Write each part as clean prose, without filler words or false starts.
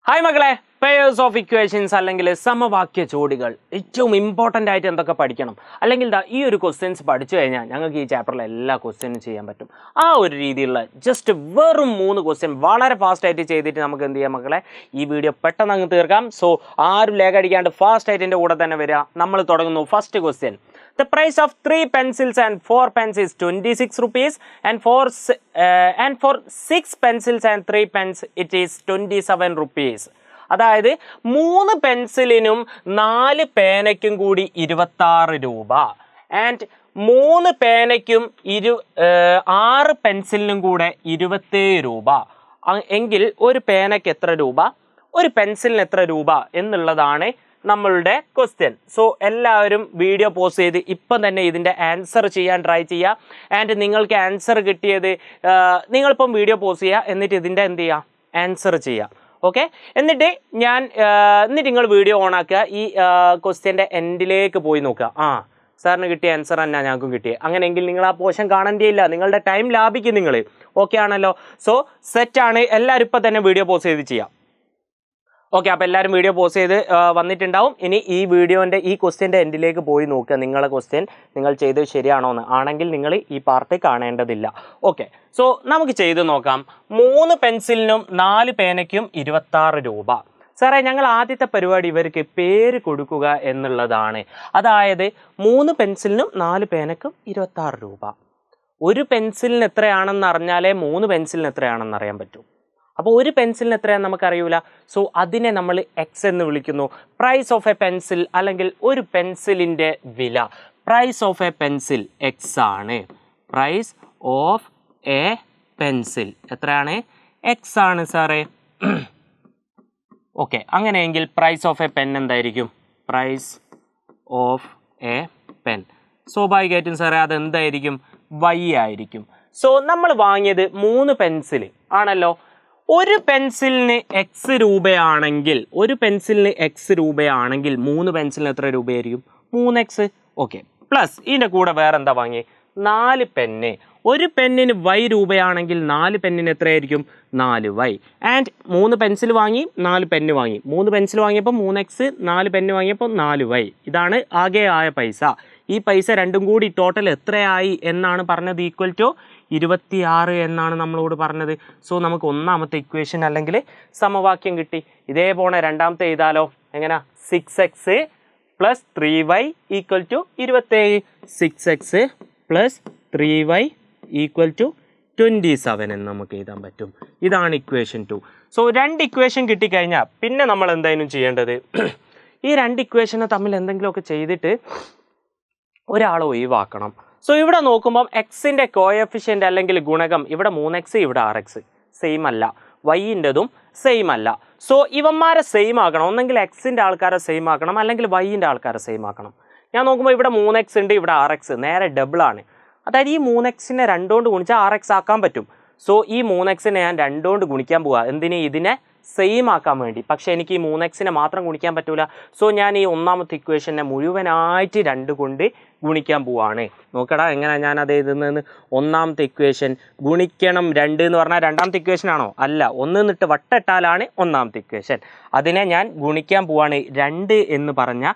Hi മക്കളെ, pairs of equations അല്ലെങ്കിൽ സമവാക്യ ജോഡികൾ ഏറ്റവും ഇമ്പോർട്ടൻ്റ് ആയിട്ട് എന്തൊക്കെ പഠിക്കണം, അല്ലെങ്കിൽ ഈ ഒരു ക്വസ്റ്റ്യൻസ് പഠിച്ചു കഴിഞ്ഞാൽ ഞങ്ങൾക്ക് ഈ ചാപ്റ്ററിലെ എല്ലാ ക്വസ്റ്റ്യനും ചെയ്യാൻ പറ്റും. ആ ഒരു രീതിയിലുള്ള ജസ്റ്റ് വെറും 3 ക്വസ്റ്റ്യൻ വളരെ ഫാസ്റ്റ് ആയിട്ട് ചെയ്തിട്ട് നമുക്ക് എന്ത് ചെയ്യാം മക്കളെ, ഈ വീഡിയോ പെട്ടെന്ന് അങ്ങ് തീർക്കാം. സോ ആരും ലേഖ അടിക്കാണ്ട് ഫാസ്റ്റ് ആയിട്ട് എൻ്റെ കൂടെ തന്നെ വരിക. നമ്മൾ തുടങ്ങുന്നു. First question. The price of 3 pencils and 4 pens is 26 rupees, and for 6 pencils and 3 pens it is 27 rupees. അതായത് 3 പെൻസിലിനും 4 പേനയ്ക്കും കൂടി 26 രൂപ, ആൻഡ് 3 പേനയ്ക്കും 6 പെൻസിലിനും കൂടെ 27 രൂപ. എങ്കിൽ ഒരു പേനയ്ക്ക് എത്ര രൂപ, ഒരു പെൻസിലിന് എത്ര രൂപ എന്നുള്ളതാണ് നമ്മളുടെ ക്വസ്റ്റ്യൻ. സോ എല്ലാവരും വീഡിയോ പോസ് ചെയ്ത് ഇപ്പം തന്നെ ഇതിൻ്റെ ആൻസർ ചെയ്യാൻ ട്രൈ ചെയ്യുക. ആൻഡ് നിങ്ങൾക്ക് ആൻസർ കിട്ടിയത് നിങ്ങളിപ്പം വീഡിയോ പോസ് ചെയ്യുക, എന്നിട്ട് ഇതിൻ്റെ എന്ത് ചെയ്യുക, ആൻസർ ചെയ്യുക. ഓക്കെ, എന്നിട്ട് നിങ്ങൾ വീഡിയോ ഓൺ ആക്കുക, ഈ ക്വസ്റ്റ്യൻ്റെ എൻഡിലേക്ക് പോയി നോക്കുക. സാറിന് കിട്ടിയ ആൻസർ തന്നെ ഞങ്ങൾക്കും കിട്ടിയത്. അങ്ങനെയെങ്കിൽ നിങ്ങൾ ആ പോർഷൻ കാണേണ്ടിയില്ല, നിങ്ങളുടെ ടൈം ലാഭിക്കും നിങ്ങൾ. ഓക്കെ ആണല്ലോ? സോ സെറ്റാണ്. എല്ലാവരും ഇപ്പം തന്നെ വീഡിയോ പോസ് ചെയ്ത് ചെയ്യാം. ഓക്കെ, അപ്പോൾ എല്ലാവരും വീഡിയോ പോസ് ചെയ്ത് വന്നിട്ടുണ്ടാവും. ഇനി ഈ വീഡിയോൻ്റെ ഈ ക്വസ്റ്റ്യൻ്റെ എൻഡിലേക്ക് പോയി നോക്കുക, നിങ്ങളെ ക്വസ്റ്റ്യൻ നിങ്ങൾ ചെയ്തത് ശരിയാണോ എന്ന്. ആണെങ്കിൽ നിങ്ങൾ ഈ പാർട്ട് കാണേണ്ടതില്ല. ഓക്കെ, സോ നമുക്ക് ചെയ്ത് നോക്കാം. 3 പെൻസിലിനും 4 പേനയ്ക്കും 26 രൂപ. സാറേ, ഞങ്ങൾ ആദ്യത്തെ പരിപാടി ഇവർക്ക് പേര് കൊടുക്കുക എന്നുള്ളതാണ്. അതായത് 3 പെൻസിലിനും 4 പേനയ്ക്കും 26 രൂപ. ഒരു പെൻസിലിന് എത്രയാണെന്ന് അറിഞ്ഞാലേ 3 പെൻസിലിന് എത്രയാണെന്ന് അറിയാൻ പറ്റൂ. അപ്പോൾ ഒരു പെൻസിലിന് എത്രയാണെന്ന് നമുക്കറിയില്ല. സോ അതിനെ നമ്മൾ എക്സ് എന്ന് വിളിക്കുന്നു. പ്രൈസ് ഓഫ് എ പെൻസിൽ അല്ലെങ്കിൽ ഒരു പെൻസിലിൻ്റെ വില, price of a pencil X ആണ്. പ്രൈസ് ഓഫ് എ പെൻസിൽ എത്രയാണ്? എക്സ് ആണ് സാറേ. ഓക്കെ, അങ്ങനെയെങ്കിൽ പ്രൈസ് ഓഫ് എ പെൻ എന്തായിരിക്കും? പ്രൈസ് ഓഫ് എ പെൻ സ്വാഭാവികമായിട്ടും സാറേ അതെന്തായിരിക്കും? വൈ ആയിരിക്കും. സോ നമ്മൾ വാങ്ങിയത് 3 പെൻസിൽ ആണല്ലോ. ഒരു പെൻസിലിന് എക്സ് രൂപയാണെങ്കിൽ 3 പെൻസിലിന് എത്ര രൂപയായിരിക്കും? 3x. ഓക്കെ, പ്ലസ് ഇതിൻ്റെ കൂടെ വേറെ എന്താ വാങ്ങി? 4 പെന്ന്. ഒരു പെന്നിന് വൈ രൂപയാണെങ്കിൽ 4 പെന്നിന് എത്രയായിരിക്കും? 4y. ആൻഡ് 3 പെൻസിൽ വാങ്ങി, 4 പെന്ന് വാങ്ങി. 3 പെൻസിൽ വാങ്ങിയപ്പോൾ 3x, 4 പെന്ന് വാങ്ങിയപ്പോൾ 4y. ഇതാണ് ആകെ ആയ പൈസ. ഈ പൈസ രണ്ടും കൂടി ടോട്ടൽ എത്രയായി എന്നാണ് പറഞ്ഞത്? ഈക്വൽ ടു 26 എന്നാണ് നമ്മളോട് പറഞ്ഞത്. സോ നമുക്ക് ഒന്നാമത്തെ ഇക്വേഷൻ അല്ലെങ്കിൽ സമവാക്യം കിട്ടി. ഇതേപോലെ രണ്ടാമത്തെ എഴുതാലോ. എങ്ങനെ? 6x plus 3y equal to 27. 6x plus 3y equal to 27 എന്ന് നമുക്ക് എഴുതാൻ പറ്റും. ഇതാണ് ഇക്വേഷൻ 2. സോ 2 ഇക്വേഷൻ കിട്ടിക്കഴിഞ്ഞാൽ പിന്നെ നമ്മൾ എന്തായാലും ചെയ്യേണ്ടത്, ഈ 2 ഇക്വേഷനെ തമ്മിൽ എന്തെങ്കിലുമൊക്കെ ചെയ്തിട്ട് ഒരാളെ ഒഴിവാക്കണം. സോ ഇവിടെ നോക്കുമ്പം എക്സിൻ്റെ കോഎഫിഷ്യൻ്റ് അല്ലെങ്കിൽ ഗുണകം ഇവിടെ 3x, ഇവിടെ 6x സെയിം അല്ല. വൈൻ്റെതും സെയിം അല്ല. സോ ഇവന്മാരെ സെയിം ആക്കണം. ഒന്നെങ്കിൽ എക്സിൻ്റെ ആൾക്കാരെ സെയിം ആക്കണം, അല്ലെങ്കിൽ വൈൻ്റെ ആൾക്കാരെ സെയിം ആക്കണം. ഞാൻ നോക്കുമ്പോൾ ഇവിടെ 3x ഉണ്ട്, ഇവിടെ 6x നേരെ ഡബിളാണ്. അതായത് ഈ 3xനെ 2 കൊണ്ട് ഗുണിച്ചാൽ 6x ആക്കാൻ പറ്റും. സോ ഈ 3xനെ ഞാൻ 2 കൊണ്ട് ഗുണിക്കാൻ പോവുക. എന്തിന്? ഇതിനെ സെയിം ആക്കാൻ വേണ്ടി. പക്ഷേ എനിക്ക് ഈ 3xനെ മാത്രം ഗുണിക്കാൻ പറ്റൂല. സോ ഞാൻ ഈ ഒന്നാമത്തെ ഇക്വേഷനെ മുഴുവനായിട്ട് 2 കൊണ്ട് ഗുണിക്കാൻ പോവാണ്. നോക്കടാ എങ്ങനെ ഞാൻ അത് എഴുതുന്നതെന്ന്. ഒന്നാമത്തെ ഇക്വേഷൻ ഗുണിക്കണം 2 എന്ന് പറഞ്ഞാൽ രണ്ടാമത്തെ ഇക്വേഷൻ ആണോ? അല്ല, 1 എന്നിട്ട് വട്ടിട്ടാലാണ് ഒന്നാമത്തെ ഇക്വേഷൻ. അതിനെ ഞാൻ ഗുണിക്കാൻ പോവാണ് 2 എന്ന് പറഞ്ഞ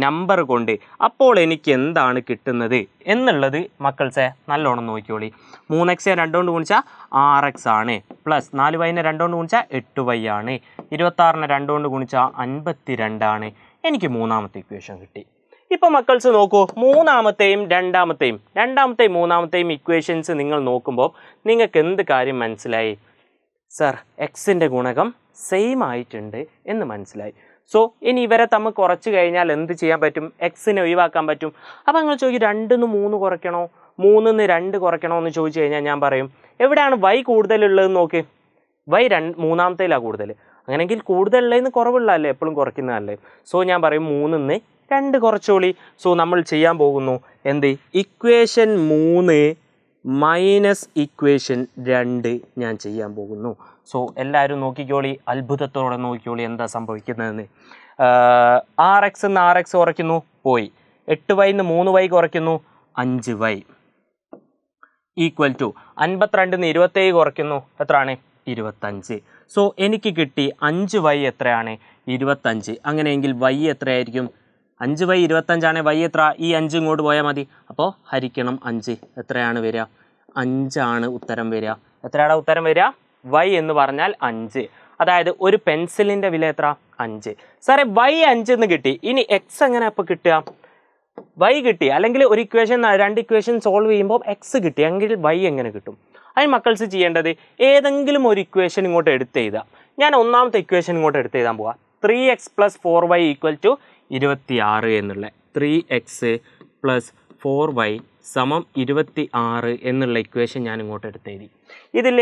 നമ്പർ കൊണ്ട്. അപ്പോൾ എനിക്ക് എന്താണ് കിട്ടുന്നത് എന്നുള്ളത് മക്കൾസെ നല്ലോണം നോക്കിക്കോളി. 3x 2 കൊണ്ട് ഗുണിച്ചാൽ 6x ആണ്. പ്ലസ് 4y 2 കൊണ്ട് ഗുണിച്ചാൽ 8y ആണ്. 26 2 കൊണ്ട് ഗുണിച്ചാൽ 52 ആണ്. എനിക്ക് മൂന്നാമത്തെ ഇക്വേഷൻ കിട്ടി. ഇപ്പോൾ മക്കൾസ് നോക്കൂ, മൂന്നാമത്തെയും മൂന്നാമത്തെയും ഇക്വേഷൻസ് നിങ്ങൾ നോക്കുമ്പോൾ നിങ്ങൾക്ക് എന്ത് കാര്യം മനസ്സിലായി? സർ, എക്സിൻ്റെ ഗുണകം സെയിം ആയിട്ടുണ്ട് എന്ന് മനസ്സിലായി. സോ ഇനി ഇവരെ തമ്മിൽ കുറച്ച് കഴിഞ്ഞാൽ എന്ത് ചെയ്യാൻ പറ്റും? എക്സിനെ ഒഴിവാക്കാൻ പറ്റും. അപ്പോൾ നിങ്ങൾ ചോദിക്കും 2 3 കുറയ്ക്കണോ, 3 2 കുറയ്ക്കണോ എന്ന് ചോദിച്ചു കഴിഞ്ഞാൽ ഞാൻ പറയും, എവിടെയാണ് വൈ കൂടുതലുള്ളതെന്ന് നോക്ക്. വൈ മൂന്നാമത്തേലാണ് കൂടുതൽ. അങ്ങനെയെങ്കിൽ കൂടുതലുള്ളതെന്ന് കുറവുള്ളതല്ലേ എപ്പോഴും കുറയ്ക്കുന്നതല്ലേ. സോ ഞാൻ പറയും 3 2 കുറച്ചോളി. സോ നമ്മൾ ചെയ്യാൻ പോകുന്നു എന്ത്? ഇക്വേഷൻ 3 മൈനസ് ഇക്വേഷൻ 2 ഞാൻ ചെയ്യാൻ പോകുന്നു. സോ എല്ലാവരും നോക്കിക്കോളി, അത്ഭുതത്തോടെ നോക്കിക്കോളി എന്താ സംഭവിക്കുന്നതെന്ന്. 6x 6x കുറയ്ക്കുന്നു, പോയി. 8y 3y കുറയ്ക്കുന്നു, 5y ഈക്വൽ ടു 52 27 കുറയ്ക്കുന്നു, എത്രയാണ്? 25. സോ എനിക്ക് കിട്ടി 5y എത്രയാണ് 25. അങ്ങനെയെങ്കിൽ y എത്രയായിരിക്കും 5y 25 y എത്ര ഈ 5 ഇങ്ങോട്ട് പോയാൽ മതി അപ്പോൾ ഹരിക്കണം 5 എത്രയാണ് വരിക 5 ആണ് ഉത്തരം വരിക. എത്രയാണ് ഉത്തരം വരിക y എന്ന് പറഞ്ഞാൽ 5. അതായത് ഒരു പെൻസിലിൻ്റെ വില എത്ര 5. സാറേ y 5 എന്ന് കിട്ടി. ഇനി x എങ്ങനെ അപ്പോൾ കിട്ടുക y കിട്ടി അല്ലെങ്കിൽ ഒരു ഇക്വേഷൻ 2 ഇക്വേഷൻ സോൾവ് ചെയ്യുമ്പോൾ x കിട്ടി എങ്കിൽ y എങ്ങനെ കിട്ടും? അതിന് മക്കൾസ് ചെയ്യേണ്ടത് ഏതെങ്കിലും ഒരു ഇക്വേഷൻ ഇങ്ങോട്ട് എടുത്ത് എഴുതാം. ഞാൻ ഒന്നാമത്തെ ഇക്വേഷൻ ഇങ്ങോട്ട് എടുത്ത് എഴുതാൻ പോവാം. 3x + 4y = 26 എന്നുള്ള 3x + 4y = 26 എന്നുള്ള ഇക്വേഷൻ ഞാൻ ഇങ്ങോട്ട് എടുത്ത് എഴുതി. ഇതിൽ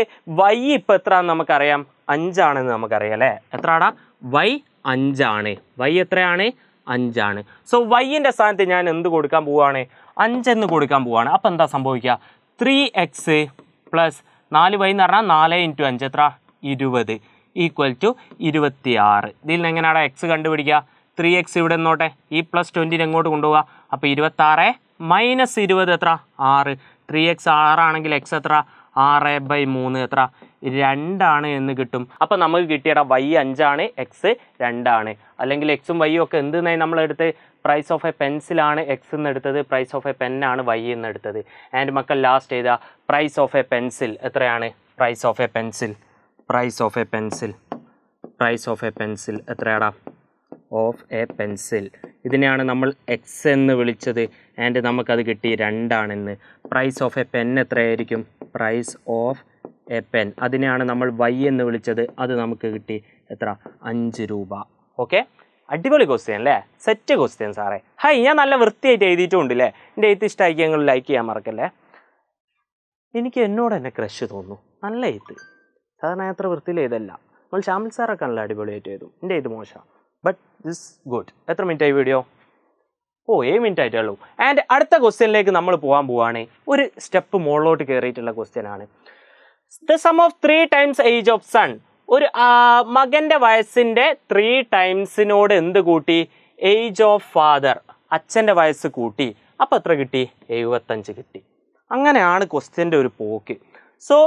y ഇപ്പോൾ എത്രയാണെന്ന് നമുക്കറിയാം 5 ആണെന്ന് നമുക്കറിയാം അല്ലേ. എത്രയാടാ y 5 ആണ്. y എത്രയാണ് 5 ആണ്. സോ വൈൻ്റെ സ്ഥാനത്ത് ഞാൻ എന്ത് കൊടുക്കാൻ പോവുകയാണ് 5 എന്ന് കൊടുക്കാൻ പോവുകയാണ്. അപ്പോൾ എന്താ സംഭവിക്കുക 3x + 4y എന്ന് പറഞ്ഞാൽ 4 × 5 എത്ര 20 = 26. ഇതിൽ നിന്ന് എങ്ങനെയാണ് x കണ്ടുപിടിക്കുക 3x ഇവിടെ നിന്നോട്ടെ ഈ +20 എങ്ങോട്ട് കൊണ്ടുപോവുക അപ്പോൾ 26 - 20 എത്ര 6. 3x 6 ആണെങ്കിൽ x എത്ര 6/3 എത്ര 2 ആണ് എന്ന് കിട്ടും. അപ്പോൾ നമുക്ക് കിട്ടിയട y 5 ആണ് x 2 ആണ്. അല്ലെങ്കിൽ എക്സും വൈയും ഒക്കെ എന്തെന്നായി നമ്മളെടുത്ത് പ്രൈസ് ഓഫ് എ പെൻസിലാണ് എക്സ് എന്ന് എടുത്തത്, പ്രൈസ് ഓഫ് എ പെന്നാണ് വൈ എന്ന് എടുത്തത്. ആൻഡ് മക്കൾ ലാസ്റ്റ് ചെയ്ത പ്രൈസ് ഓഫ് എ പെൻസിൽ എത്രയാണ് പ്രൈസ് ഓഫ് എ പെൻസിൽ എത്രയാടാ ഓഫ് എ പെൻസിൽ. ഇതിനെയാണ് നമ്മൾ എക്സ് എന്ന് വിളിച്ചത്. ആൻഡ് നമുക്കത് കിട്ടി 2 ആണെന്ന്. പ്രൈസ് ഓഫ് എ പെൻ എത്രയായിരിക്കും പ്രൈസ് ഓഫ് എ പെൻ അതിനെയാണ് നമ്മൾ വൈ എന്ന് വിളിച്ചത്. അത് നമുക്ക് കിട്ടി എത്ര 5 രൂപ. ഓക്കെ, അടിപൊളി ക്വസ്റ്റ്യൻ അല്ലേ, സെറ്റ് ക്വസ്റ്റ്യൻ സാറേ. ഹായ്, ഞാൻ നല്ല വൃത്തിയായിട്ട് എഴുതിയിട്ടുണ്ടല്ലേ. എൻ്റെ എഴുത്ത് ഇഷ്ടമാക്കി ഞങ്ങൾ ലൈക്ക് ചെയ്യാൻ മറക്കല്ലേ. എനിക്ക് എന്നോട് തന്നെ ക്രഷ് തോന്നുന്നു, നല്ല എഴുത്ത്. സാധാരണ അത്ര വൃത്തിയിൽ എഴുതല്ല. നമ്മൾ ശ്യാമിൽ സാറൊക്കെ നല്ല അടിപൊളിയായിട്ട് എഴുതും. എൻ്റെ എഴുത്ത് മോശം, ബട്ട് ദിസ് ഗുഡ്. എത്ര മിനിറ്റായി വീഡിയോ? 7 മിനിറ്റ് ആയിട്ടേ ഉള്ളൂ. ആൻഡ് അടുത്ത ക്വസ്റ്റ്യനിലേക്ക് നമ്മൾ പോവാണ്. ഒരു സ്റ്റെപ്പ് മുകളിലോട്ട് കയറിയിട്ടുള്ള ക്വസ്റ്റ്യൻ ആണ്. The sum of 3 times age of son. ഒരു മകൻ്റെ വയസ്സിൻ്റെ 3 ടൈംസിനോട് എന്ത് കൂട്ടി? ഏജ് ഓഫ് ഫാദർ, അച്ഛൻ്റെ വയസ്സ് കൂട്ടി. അപ്പോൾ എത്ര കിട്ടി? 75 കിട്ടി. അങ്ങനെയാണ് ക്വസ്റ്റ്യൻ്റെ ഒരു പോക്ക്. സോ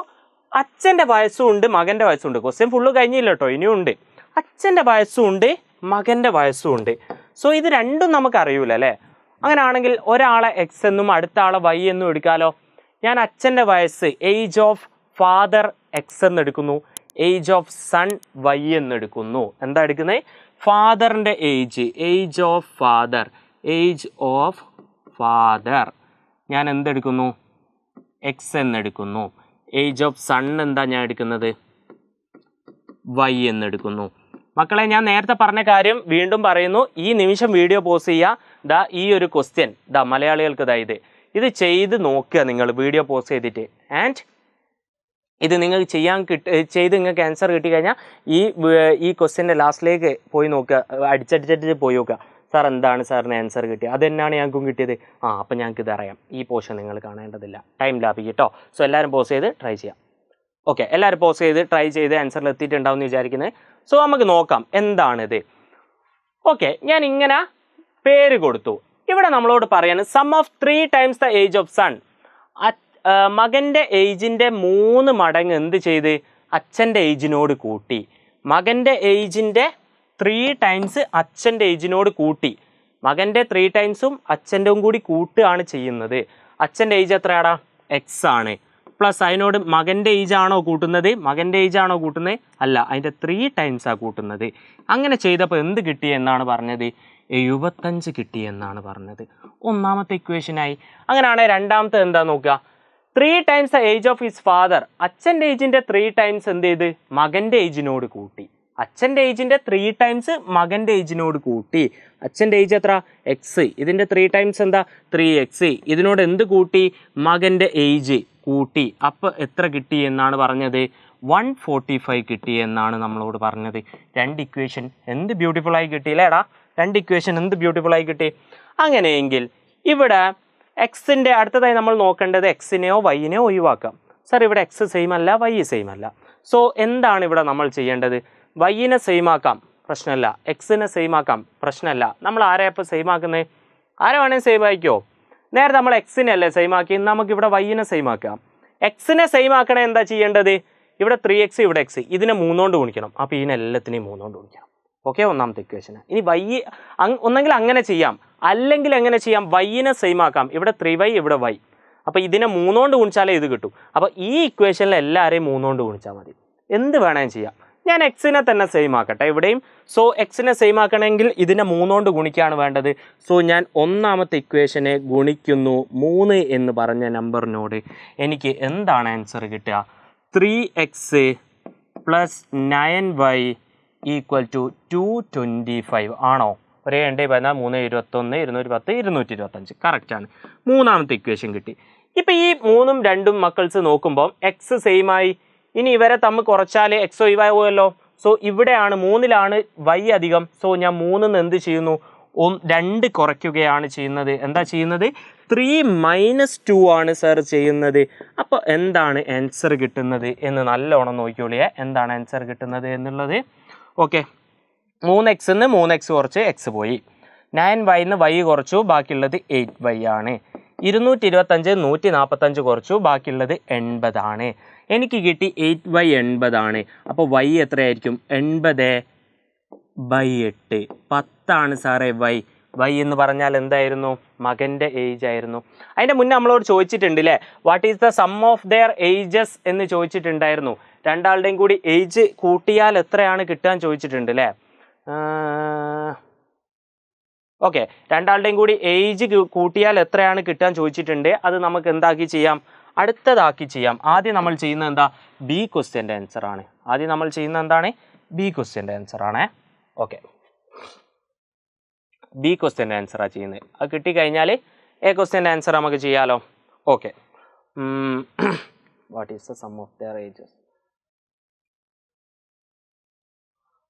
അച്ഛൻ്റെ വയസ്സും ഉണ്ട് മകൻ്റെ വയസ്സും ഉണ്ട്. ക്വസ്റ്റ്യൻ ഫുള്ള് കഴിഞ്ഞില്ല കേട്ടോ, ഇനിയും ഉണ്ട്. അച്ഛൻ്റെ വയസ്സും ഉണ്ട് മകൻ്റെ വയസ്സും ഉണ്ട്. സോ ഇത് രണ്ടും നമുക്ക് അറിയൂല അല്ലേ. അങ്ങനെയാണെങ്കിൽ ഒരാളെ എക്സ് എന്നും അടുത്ത ആളെ വൈ എന്നും എടുക്കാമല്ലോ. ഞാൻ അച്ഛൻ്റെ വയസ്സ് ഏജ് ഓഫ് ഫാദർ എക്സ് എന്ന് എടുക്കുന്നു, ഏജ് ഓഫ് സൺ വൈ എന്ന് എടുക്കുന്നു. എന്താ എടുക്കുന്നത്? ഫാദറിൻ്റെ ഏജ് ഓഫ് ഫാദർ ഞാൻ എന്തെടുക്കുന്നു? എക്സ് എന്നെടുക്കുന്നു. ഏജ് ഓഫ് സൺ എന്താ ഞാൻ എടുക്കുന്നത്? വൈ എന്നെടുക്കുന്നു. മക്കളെ, ഞാൻ നേരത്തെ പറഞ്ഞ കാര്യം വീണ്ടും പറയുന്നു. ഈ നിമിഷം വീഡിയോ പോസ് ചെയ്യുക. ദാ ഈ ഒരു ക്വസ്റ്റ്യൻ മലയാളികൾക്ക് ഇത് ചെയ്ത് നോക്കുക നിങ്ങൾ വീഡിയോ പോസ് ചെയ്തിട്ട്. ആൻഡ് ഇത് നിങ്ങൾക്ക് ചെയ്ത് നിങ്ങൾക്ക് ആൻസർ കിട്ടിക്കഴിഞ്ഞാൽ ഈ ക്വസ്റ്റ്യൻ്റെ ലാസ്റ്റിലേക്ക് പോയി നോക്കുക, അടിച്ചടിച്ചിട്ട് പോയി നോക്കുക. സാർ എന്താണ് സാറിന് ആൻസർ കിട്ടിയത്? അതെന്നാണ് ഞങ്ങൾക്കും കിട്ടിയത്. അപ്പം ഞങ്ങൾക്ക് ഇതറിയാം. ഈ പോർഷൻ നിങ്ങൾ കാണേണ്ടതില്ല, ടൈം ലാഭിക്കും കേട്ടോ. സോ എല്ലാവരും പോസ് ചെയ്ത് ട്രൈ ചെയ്യാം. ഓക്കെ, എല്ലാവരും പോസ് ചെയ്ത് ട്രൈ ചെയ്ത് ആൻസറിൽ എത്തിയിട്ടുണ്ടാവും എന്ന് വിചാരിക്കുന്നത്. സോ നമുക്ക് നോക്കാം എന്താണിത്. ഓക്കെ, ഞാൻ ഇങ്ങനെ പേര് കൊടുത്തു. ഇവിടെ നമ്മളോട് പറയാണ് sum of 3 times the age of son. മകൻ്റെ ഏജിൻ്റെ 3 മടങ്ങ് എന്ത് ചെയ്ത്? അച്ഛൻ്റെ ഏജിനോട് കൂട്ടി. മകൻ്റെ ഏജിൻ്റെ 3 times അച്ഛൻ്റെ ഏജിനോട് കൂട്ടി. മകൻ്റെ 3 timesഉം അച്ഛൻ്റെയും കൂടി കൂട്ടുകയാണ് ചെയ്യുന്നത്. അച്ഛൻ്റെ ഏജ് എത്രയാടാ? എക്സ് ആണ്. പ്ലസ് അതിനോട് മകൻ്റെ ഏജാണോ കൂട്ടുന്നത്? മകൻ്റെ ഏജാണോ കൂട്ടുന്നത്? അല്ല, അതിൻ്റെ 3 times കൂട്ടുന്നത്. അങ്ങനെ ചെയ്തപ്പോൾ എന്ത് കിട്ടി എന്നാണ് പറഞ്ഞത്? 75 കിട്ടി എന്നാണ് പറഞ്ഞത്. ഒന്നാമത്തെ ഇക്വേഷനായി. അങ്ങനെയാണെങ്കിൽ രണ്ടാമത്തെ എന്താ നോക്കുക? 3 times the age of his father. അച്ഛൻ്റെ ഏജിൻ്റെ 3 times എന്ത് ചെയ്ത്? മകൻ്റെ ഏജിനോട് കൂട്ടി. അച്ഛൻ്റെ ഏജിൻ്റെ 3 times മകൻ്റെ ഏജിനോട് കൂട്ടി. അച്ഛൻ്റെ ഏജ് എത്ര? എക്സ്. ഇതിൻ്റെ 3 times എന്താ? 3x. ഇതിനോട് എന്ത് കൂട്ടി? മകൻ്റെ ഏജ് കൂട്ടി. അപ്പോൾ എത്ര കിട്ടി എന്നാണ് പറഞ്ഞത്? 145 കിട്ടി എന്നാണ് നമ്മളോട് പറഞ്ഞത്. 2 ഇക്വേഷൻ എന്ത് ബ്യൂട്ടിഫുള്ളായി കിട്ടിയില്ലേടാ? 2 ഇക്വേഷൻ എന്ത് ബ്യൂട്ടിഫുള്ളായി കിട്ടി. അങ്ങനെയെങ്കിൽ ഇവിടെ എക്സിൻ്റെ അടുത്തതായി നമ്മൾ നോക്കേണ്ടത് എക്സിനെയോ വൈനെയോ ഒഴിവാക്കാം. സാർ ഇവിടെ എക്സ് സെയിം അല്ല, വൈ സെയിം അല്ല. സോ എന്താണ് ഇവിടെ നമ്മൾ ചെയ്യേണ്ടത്? വൈനെ സെയിം ആക്കാം, പ്രശ്നമല്ല. എക്സിനെ സെയിം ആക്കാം, പ്രശ്നമല്ല. നമ്മൾ ആരെയാണ് ഇപ്പോൾ സെയിം ആക്കുന്നത്? ആരെ വേണേൽ സെയിം ആക്കിയോ? നേരെ നമ്മൾ എക്സിനെ അല്ലേ സെയിം ആക്കി, നമുക്കിവിടെ വൈനെ സെയിം ആക്കാം. എക്സിനെ സെയിം ആക്കണേ എന്താ ചെയ്യേണ്ടത്? ഇവിടെ 3x ഇവിടെ x, ഇതിനെ 3 കൊണ്ട് ഗുണിക്കണം. അപ്പോൾ ഇതിനെ എല്ലാത്തിനെയും 3 കൊണ്ട് ഗുണിക്കണം. ഓക്കെ, ഒന്നാമത്തെ ഇക്വേഷൻ. ഇനി y ഒന്നെങ്കിൽ അങ്ങനെ ചെയ്യാം, അല്ലെങ്കിൽ എങ്ങനെ ചെയ്യാം, y-നെ സെയിം ആക്കാം. ഇവിടെ 3y ഇവിടെ y, അപ്പോൾ ഇതിനെ 3 കൊണ്ട് ഗുണിച്ചാലേ ഇത് കിട്ടും. അപ്പോൾ ഈ ഇക്വേഷനിൽ എല്ലാവരെയും 3 കൊണ്ട് ഗുണിച്ചാൽ മതി. എന്ത് വേണമെങ്കിലും ചെയ്യാം. ഞാൻ എക്സിനെ തന്നെ സെയിം ആക്കട്ടെ ഇവിടെയും. സോ എക്സിനെ സെയിം ആക്കണമെങ്കിൽ ഇതിനെ 3 കൊണ്ട് ഗുണിക്കുകയാണ് വേണ്ടത്. സോ ഞാൻ ഒന്നാമത്തെ ഇക്വേഷനെ ഗുണിക്കുന്നു 3 എന്ന് പറഞ്ഞ നമ്പറിനോട്. എനിക്ക് എന്താണ് ആൻസർ കിട്ടുക? 3x + 9y = 225 ആണോ? 1 2 14 3 21 210 225 കറക്റ്റാണ്. മൂന്നാമത്തെ ഇക്വേഷൻ കിട്ടി. ഇപ്പം ഈ 3ഉം 2ഉം മക്കൾസ് നോക്കുമ്പോൾ എക്സ് സെയിം ആയി. ഇനി ഇവരെ തമ്മിൽ കുറച്ചാൽ എക്സ് ഒഴിവാകുമല്ലോ. സോ ഇവിടെയാണ് 3ലാണ് y അധികം. സോ ഞാൻ 3 എന്ത് ചെയ്യുന്നു? 2 കുറയ്ക്കുകയാണ് ചെയ്യുന്നത്. എന്താ ചെയ്യുന്നത്? 3 - 2 ആണ് സർ ചെയ്യുന്നത്. അപ്പോൾ എന്താണ് ആൻസർ കിട്ടുന്നത് എന്ന് നല്ലോണം നോക്കിയോളിയേ. എന്താണ് ആൻസർ കിട്ടുന്നത് എന്നുള്ളത്? ഓക്കെ, 3x-ന്ന് 3x കുറച്ച് x പോയി. 9y-ന്ന് y കുറച്ചു, ബാക്കിയുള്ളത് 8y ആണ്. 225 145 കുറച്ചു, ബാക്കിയുള്ളത് 80 ആണ്. എനിക്ക് കിട്ടി 8y 80 ആണ്. അപ്പോൾ y എത്രയായിരിക്കും? 80/8 10 സാറേ y. y എന്ന് പറഞ്ഞാൽ എന്തായിരുന്നു? മകൻ്റെ ഏജ് ആയിരുന്നു. അതിൻ്റെ മുന്നേ നമ്മളോട് ചോദിച്ചിട്ടുണ്ട് അല്ലേ, what is the sum of their ages എന്ന് ചോദിച്ചിട്ടുണ്ടായിരുന്നു. രണ്ടാളുടെയും കൂടി ഏജ് കൂട്ടിയാൽ എത്രയാണ് കിട്ടാൻ ചോദിച്ചിട്ടുണ്ട് അല്ലേ. ഓക്കെ, രണ്ടാളുടെയും കൂടി ഏജ് കൂട്ടിയാൽ എത്രയാണ് കിട്ടാൻ ചോദിച്ചിട്ടുണ്ട്. അത് നമുക്ക് എന്താക്കി ചെയ്യാം? അടുത്തതാക്കി ചെയ്യാം. ആദ്യം നമ്മൾ ചെയ്യുന്നത് എന്താ? ബി ക്വസ്റ്റ്യൻ്റെ ആൻസർ ആണ്. ആദ്യം നമ്മൾ ചെയ്യുന്നത് എന്താണ്? ബി ക്വസ്റ്റ്യൻ്റെ ആൻസർ ആണ്. ഓക്കെ, ബി ക്വസ്റ്റ്യൻ്റെ ആൻസറാണ് ചെയ്യുന്നത്. അത് കിട്ടിക്കഴിഞ്ഞാൽ എ ക്വസ്റ്റ്യൻ്റെ ആൻസർ നമുക്ക് ചെയ്യാമല്ലോ. Okay, what is the sum of their ages?